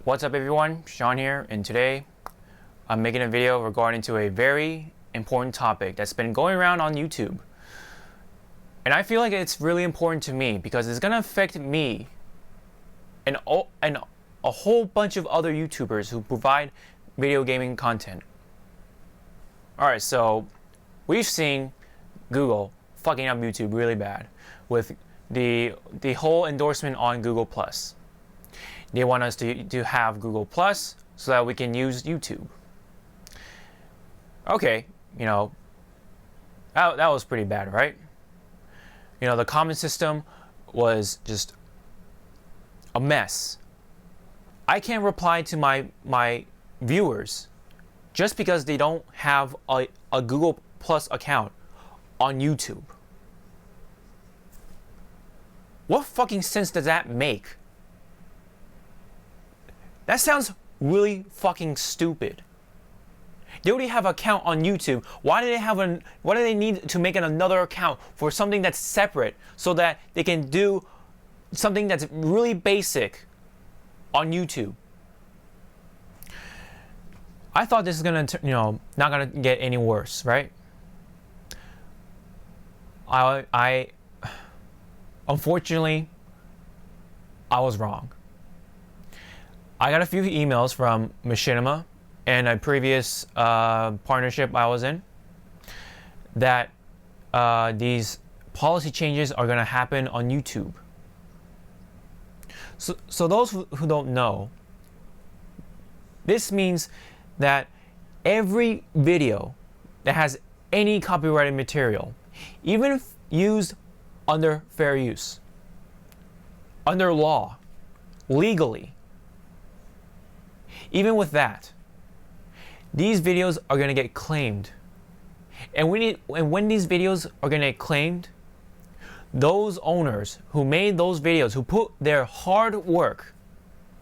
What's up everyone, Sean here, and today I'm making a video regarding to a very important topic that's been going around on YouTube. And I feel like it's really important to me because it's gonna affect me and a whole bunch of other YouTubers who provide video gaming content. Alright, so we've seen Google fucking up YouTube really bad with the whole endorsement on Google+. They want us to have Google Plus so that we can use YouTube. Okay, that was pretty bad, right? The comment system was just a mess. I can't reply to my viewers just because they don't have a Google Plus account on YouTube. What fucking sense does that make? That sounds really fucking stupid. They already have an account on YouTube. Why do they need to make another account for something that's separate so that they can do something that's really basic on YouTube? I thought this is gonna, not gonna get any worse, right? I unfortunately, I was wrong. I got a few emails from Machinima and a previous partnership I was in that these policy changes are going to happen on YouTube. So those who don't know, this means that every video that has any copyrighted material, even if used under fair use, under law, legally, even with that, these videos are going to get claimed. And when these videos are going to get claimed, those owners who made those videos, who put their hard work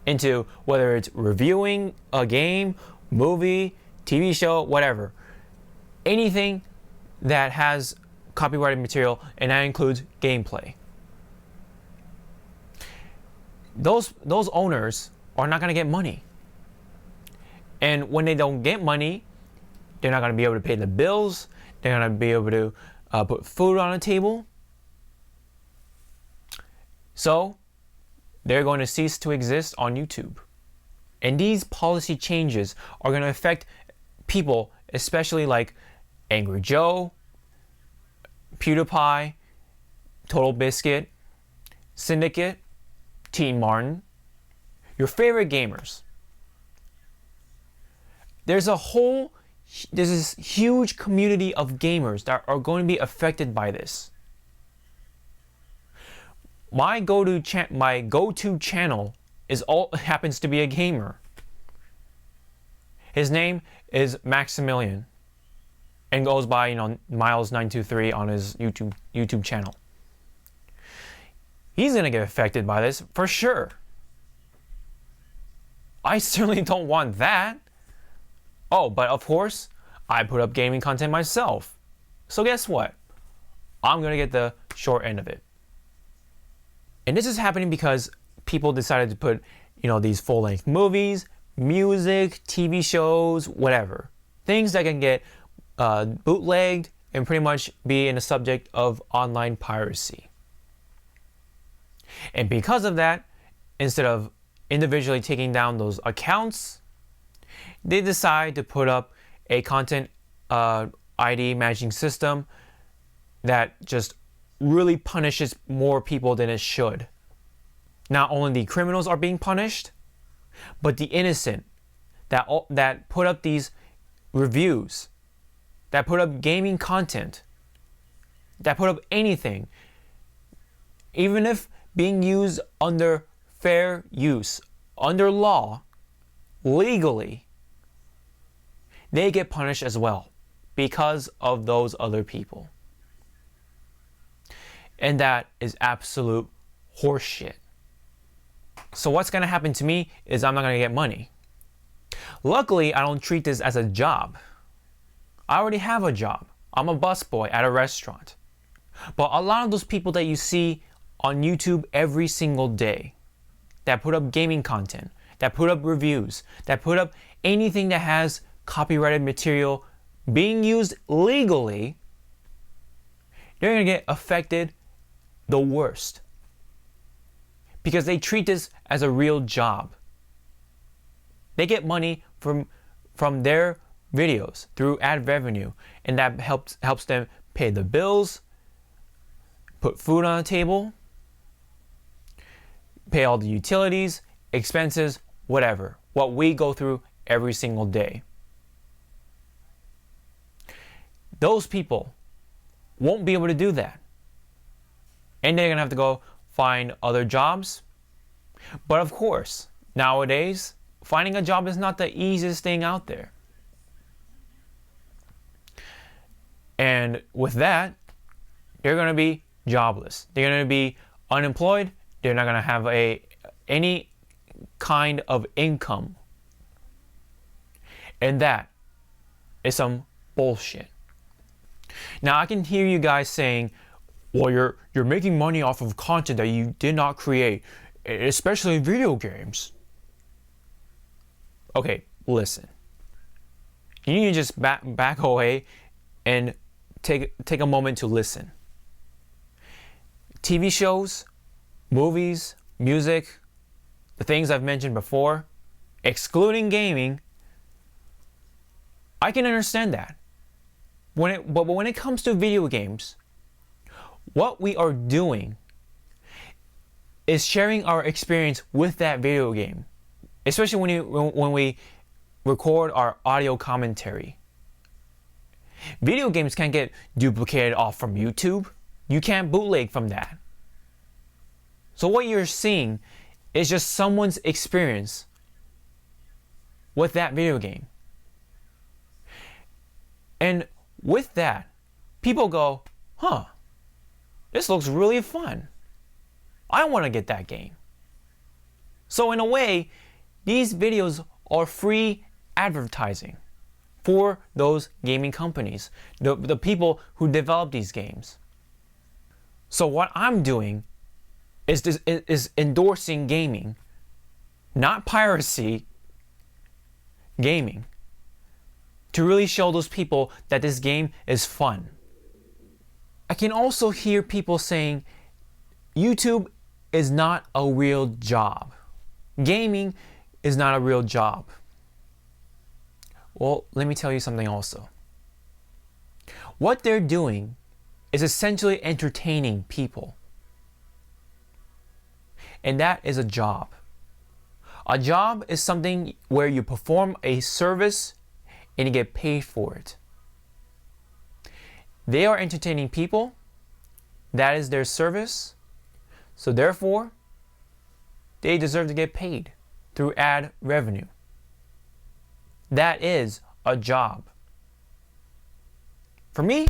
into whether it's reviewing a game, movie, TV show, whatever, anything that has copyrighted material, and that includes gameplay, those owners are not going to get money. And when they don't get money, they're not going to be able to pay the bills. They're going to be able to put food on the table. So they're going to cease to exist on YouTube. And these policy changes are going to affect people, especially like Angry Joe, PewDiePie, Total Biscuit, Syndicate, Teen Martin, your favorite gamers. There's this huge community of gamers that are going to be affected by this. My go-to channel happens to be a gamer. His name is Maximilian and goes by Miles923 on his YouTube channel. He's gonna get affected by this for sure. I certainly don't want that. Oh, but of course, I put up gaming content myself. So guess what? I'm gonna get the short end of it. And this is happening because people decided to put, these full-length movies, music, TV shows, whatever. Things that can get bootlegged and pretty much be in the subject of online piracy. And because of that, instead of individually taking down those accounts, they decide to put up a content ID managing system that just really punishes more people than it should. Not only the criminals are being punished, but the innocent that put up these reviews, that put up gaming content, that put up anything, even if being used under fair use, under law, legally, they get punished as well because of those other people. And that is absolute horseshit. So what's going to happen to me is I'm not going to get money. Luckily, I don't treat this as a job. I already have a job. I'm a busboy at a restaurant. But a lot of those people that you see on YouTube every single day that put up gaming content that put up reviews, that put up anything that has copyrighted material being used legally, they're going to get affected the worst. Because they treat this as a real job. They get money from their videos through ad revenue, and that helps them pay the bills, put food on the table, pay all the utilities, expenses, whatever, what we go through every single day. Those people won't be able to do that. And they're going to have to go find other jobs. But of course, nowadays, finding a job is not the easiest thing out there. And with that, they're going to be jobless. They're going to be unemployed. They're not going to have any kind of income. And that is some bullshit. Now, I can hear you guys saying, well, you're making money off of content that you did not create, especially video games. Okay, listen. You need to just back away and take a moment to listen. TV shows, movies, music, the things I've mentioned before, excluding gaming, I can understand that. But when it comes to video games, what we are doing is sharing our experience with that video game, especially when we record our audio commentary. Video games can't get duplicated off from YouTube. You can't bootleg from that. So what you're seeing is just someone's experience with that video game. And with that, people go, huh, this looks really fun. I want to get that game. So in a way, these videos are free advertising for those gaming companies, the people who develop these games. So what I'm doing is endorsing gaming, not piracy, gaming, to really show those people that this game is fun. I can also hear people saying YouTube is not a real job. Gaming is not a real job. Well, let me tell you something also. What they're doing is essentially entertaining people. And that is a job. A job is something where you perform a service and you get paid for it. They are entertaining people. That is their service. So therefore, they deserve to get paid through ad revenue. That is a job. For me,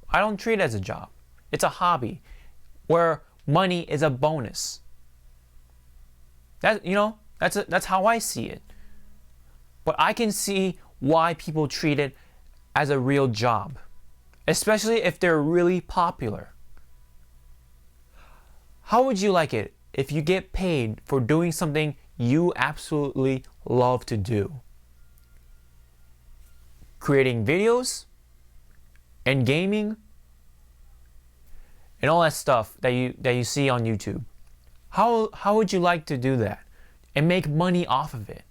I don't treat it as a job. It's a hobby where money is a bonus. That's how I see it. But I can see why people treat it as a real job, especially if they're really popular. How would you like it if you get paid for doing something you absolutely love to do? Creating videos and gaming and all that stuff that you see on YouTube. How would you like to do that and make money off of it?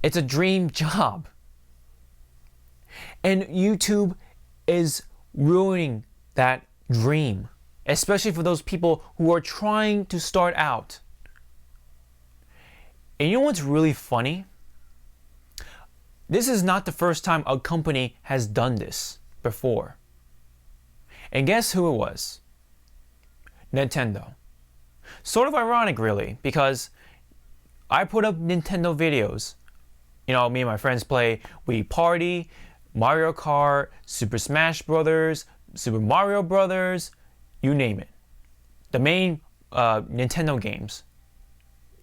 It's a dream job. And YouTube is ruining that dream, especially for those people who are trying to start out. And you know what's really funny? This is not the first time a company has done this before. And guess who it was? Nintendo. Sort of ironic, really, because I put up Nintendo videos. You know, me and my friends play Wii Party, Mario Kart, Super Smash Brothers, Super Mario Brothers, you name it. The main Nintendo games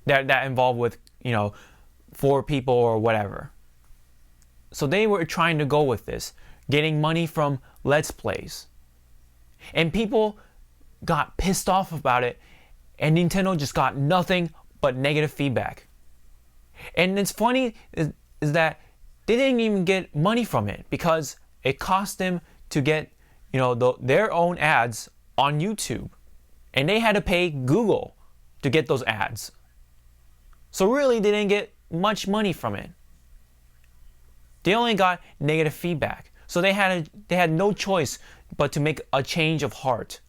that involve with, 4 people or whatever. So they were trying to go with this, getting money from Let's Plays. And people got pissed off about it, and Nintendo just got nothing but negative feedback. And it's funny is that they didn't even get money from it because it cost them to get, their own ads on YouTube. And they had to pay Google to get those ads. So really, they didn't get much money from it. They only got negative feedback. So they had no choice but to make a change of heart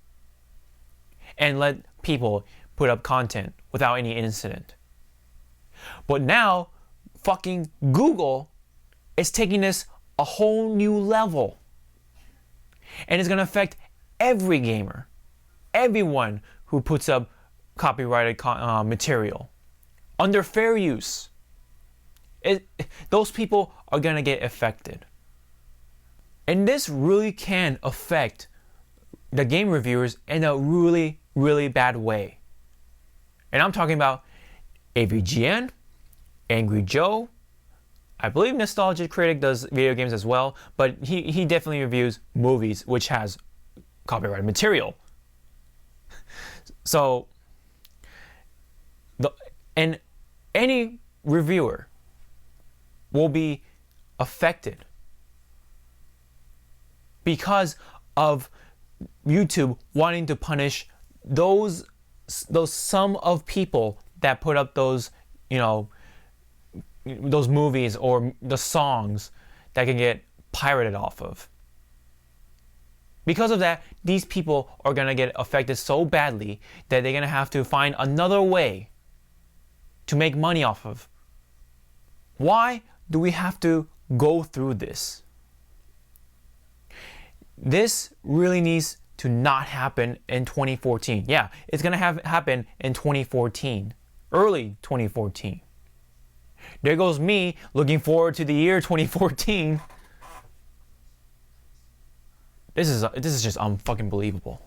and let people put up content without any incident. But now, fucking Google is taking this a whole new level. And it's going to affect every gamer, everyone who puts up copyrighted material under fair use. Those people are going to get affected. And this really can affect the game reviewers in a really, really bad way. And I'm talking about AVGN, Angry Joe. I believe Nostalgic Critic does video games as well, but he definitely reviews movies, which has copyrighted material. So, and any reviewer will be affected because of YouTube wanting to punish those sum of people that put up those movies or the songs that can get pirated off of. Because of that, these people are going to get affected so badly that they're going to have to find another way to make money off of. Why do we have to go through this? This really needs to not happen in 2014. Yeah, it's going to happen in 2014, early 2014. There goes me looking forward to the year 2014. This is just unfucking believable.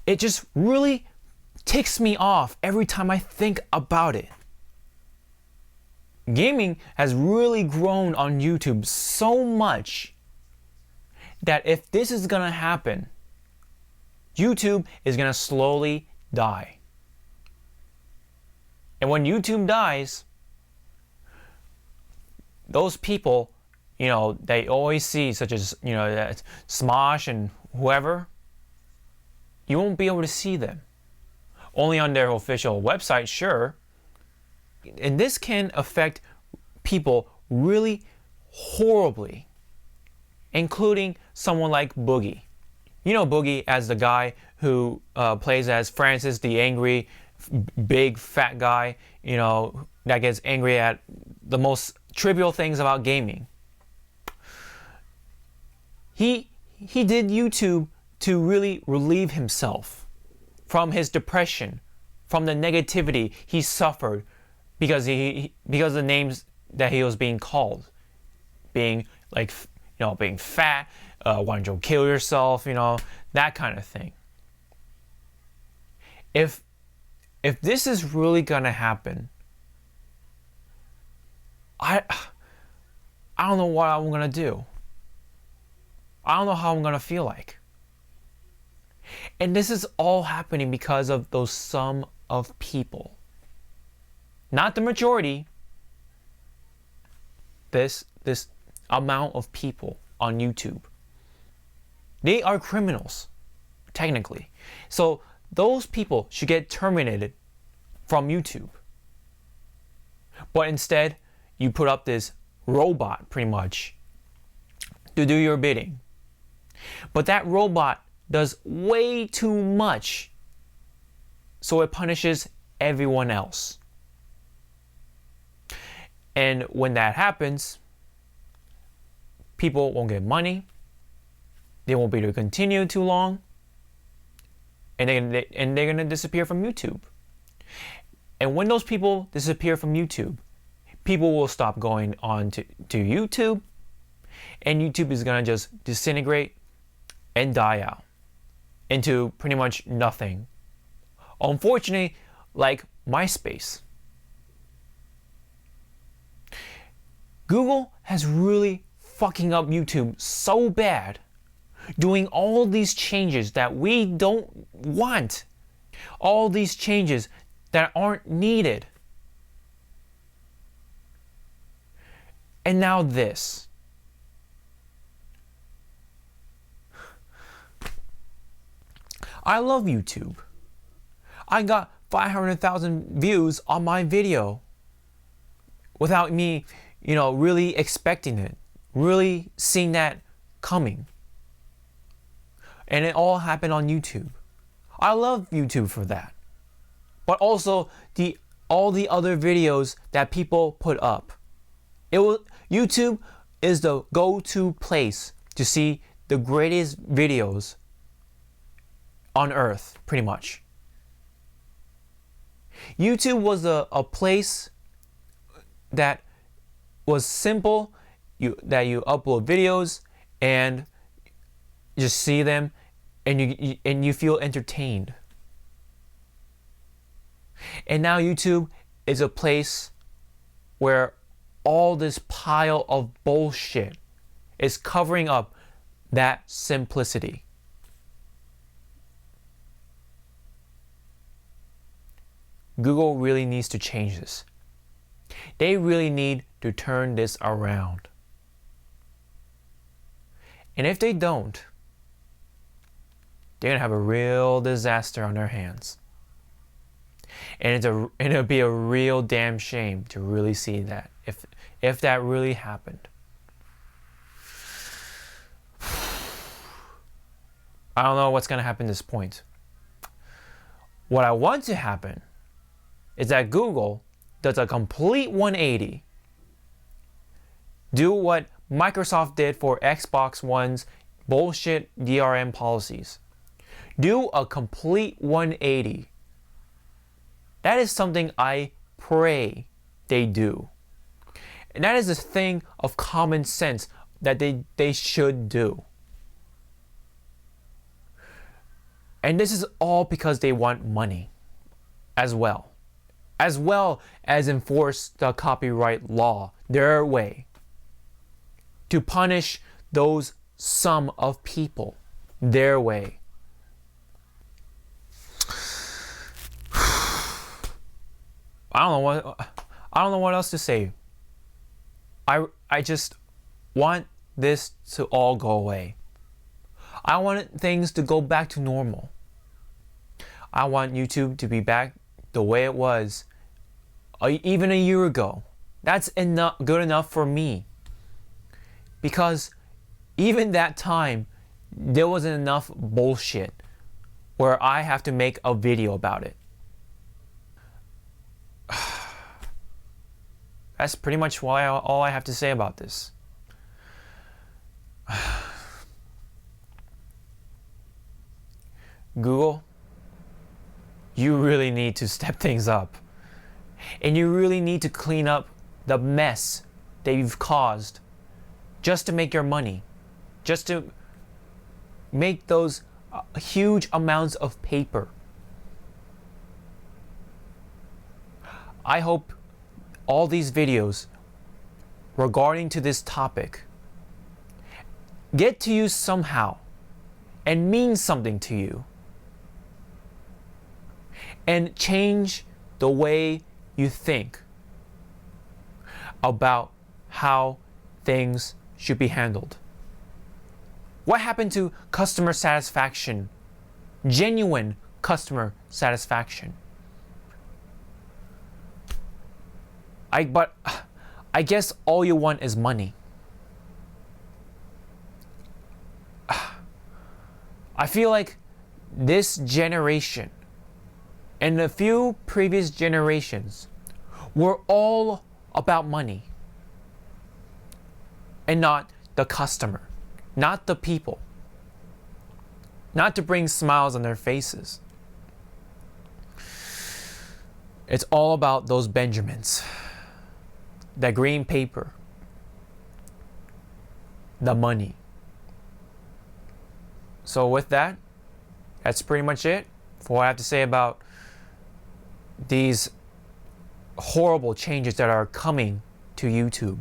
It just really ticks me off every time I think about it. Gaming has really grown on YouTube so much that if this is gonna happen, YouTube is gonna slowly die. And when YouTube dies, those people, they always see, such as, Smosh and whoever, you won't be able to see them. Only on their official website, sure. And this can affect people really horribly, including someone like Boogie. You know Boogie as the guy who plays as Francis, the angry, big, fat guy, that gets angry at the most trivial things about gaming. He did YouTube to really relieve himself from his depression, from the negativity he suffered because of the names that he was being called, being being fat, wanting to kill yourself, that kind of thing. If this is really gonna happen, I don't know what I'm gonna do. I don't know how I'm gonna feel like. And this is all happening because of those sum of people. Not the majority. This amount of people on YouTube. They are criminals, technically. So those people should get terminated from YouTube. But instead, you put up this robot, pretty much, to do your bidding. But that robot does way too much, so it punishes everyone else. And when that happens, people won't get money, they won't be able to continue too long, and they're gonna disappear from YouTube. And when those people disappear from YouTube, people will stop going on to YouTube, and YouTube is gonna just disintegrate and die out into pretty much nothing. Unfortunately, like MySpace. Google has really fucking up YouTube so bad, doing all these changes that we don't want. All these changes that aren't needed. And now this. I love YouTube. I got 500,000 views on my video without me, really expecting it, really seeing that coming. And it all happened on YouTube. I love YouTube for that. But also all the other videos that people put up. YouTube is the go-to place to see the greatest videos on earth, pretty much. YouTube was a place that was simple, that you upload videos and just see them, and you feel entertained. And now YouTube is a place where all this pile of bullshit is covering up that simplicity. Google really needs to change this. They really need to turn this around. And if they don't, they're going to have a real disaster on their hands. And it'll be a real damn shame to really see that, if that really happened. I don't know what's going to happen at this point. What I want to happen is that Google does a complete 180. Do what Microsoft did for Xbox One's bullshit DRM policies. Do a complete 180. That is something I pray they do. And that is a thing of common sense that they should do. And this is all because they want money as well as enforce the copyright law their way, to punish those sum of people their way. I don't know what else to say. I just want this to all go away. I want things to go back to normal. I want YouTube to be back the way it was even a year ago. That's good enough for me. Because even that time, there wasn't enough bullshit where I have to make a video about it. That's pretty much all I have to say about this. Google, you really need to step things up. And you really need to clean up the mess that you've caused just to make your money. Just to make those huge amounts of paper. I hope all these videos regarding to this topic get to you somehow and mean something to you. And change the way you think about how things should be handled. What happened to customer satisfaction? Genuine customer satisfaction. But I guess all you want is money. I feel like this generation and a few previous generations were all about money and not the customer, not the people, not to bring smiles on their faces. It's all about those Benjamins, that green paper, the money. So with that, that's pretty much it for what I have to say about these horrible changes that are coming to YouTube.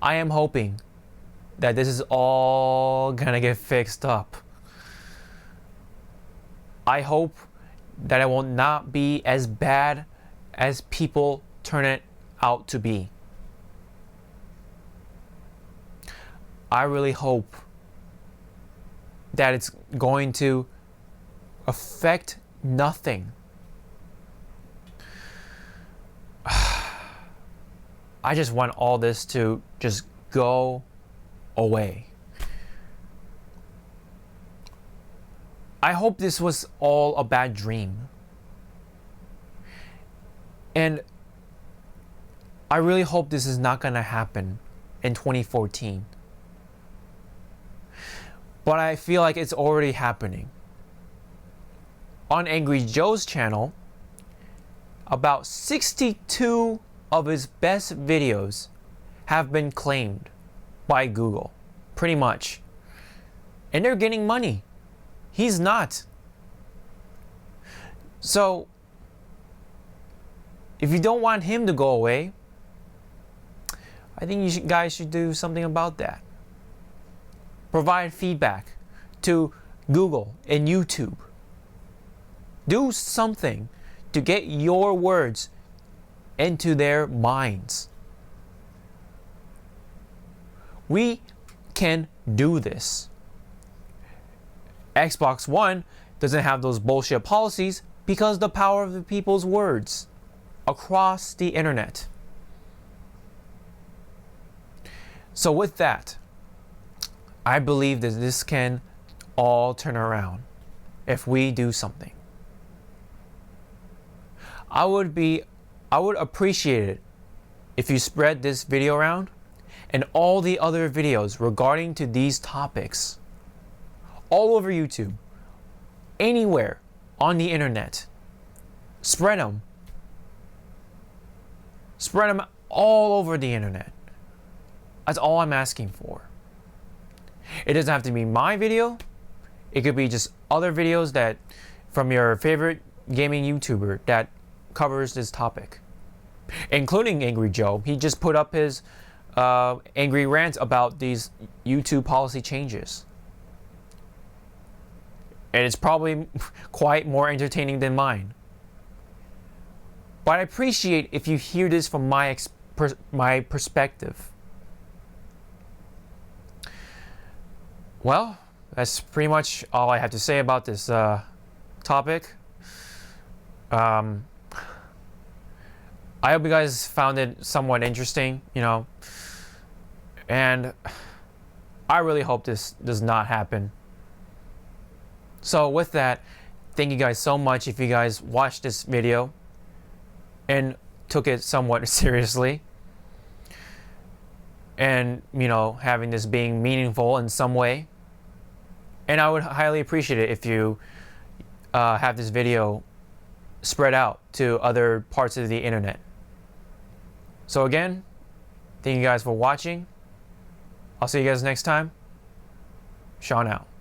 I am hoping that this is all gonna get fixed up. I hope that it will not be as bad as people turn it out to be. I really hope that it's going to affect nothing. I just want all this to just go away. I hope this was all a bad dream. And I really hope this is not going to happen in 2014. But I feel like it's already happening. On Angry Joe's channel, about 62 of his best videos have been claimed by Google, pretty much. And they're getting money. He's not. So, if you don't want him to go away, I think you guys should do something about that. Provide feedback to Google and YouTube. Do something to get your words into their minds. We can do this. Xbox One doesn't have those bullshit policies because the power of the people's words across the internet. So with that, I believe that this can all turn around if we do something. I would appreciate it if you spread this video around and all the other videos regarding to these topics all over YouTube, anywhere on the internet. Spread them. Spread them all over the internet. That's all I'm asking for. It doesn't have to be my video. It could be just other videos that from your favorite gaming YouTuber that covers this topic, including Angry Joe. He just put up his angry rant about these YouTube policy changes. And it's probably quite more entertaining than mine. But I appreciate if you hear this from my perspective. Well, that's pretty much all I have to say about this topic. I hope you guys found it somewhat interesting, and I really hope this does not happen. So with that, thank you guys so much if you guys watched this video and took it somewhat seriously. And, having this being meaningful in some way. And I would highly appreciate it if you have this video spread out to other parts of the internet. So again, thank you guys for watching. I'll see you guys next time. Sean out.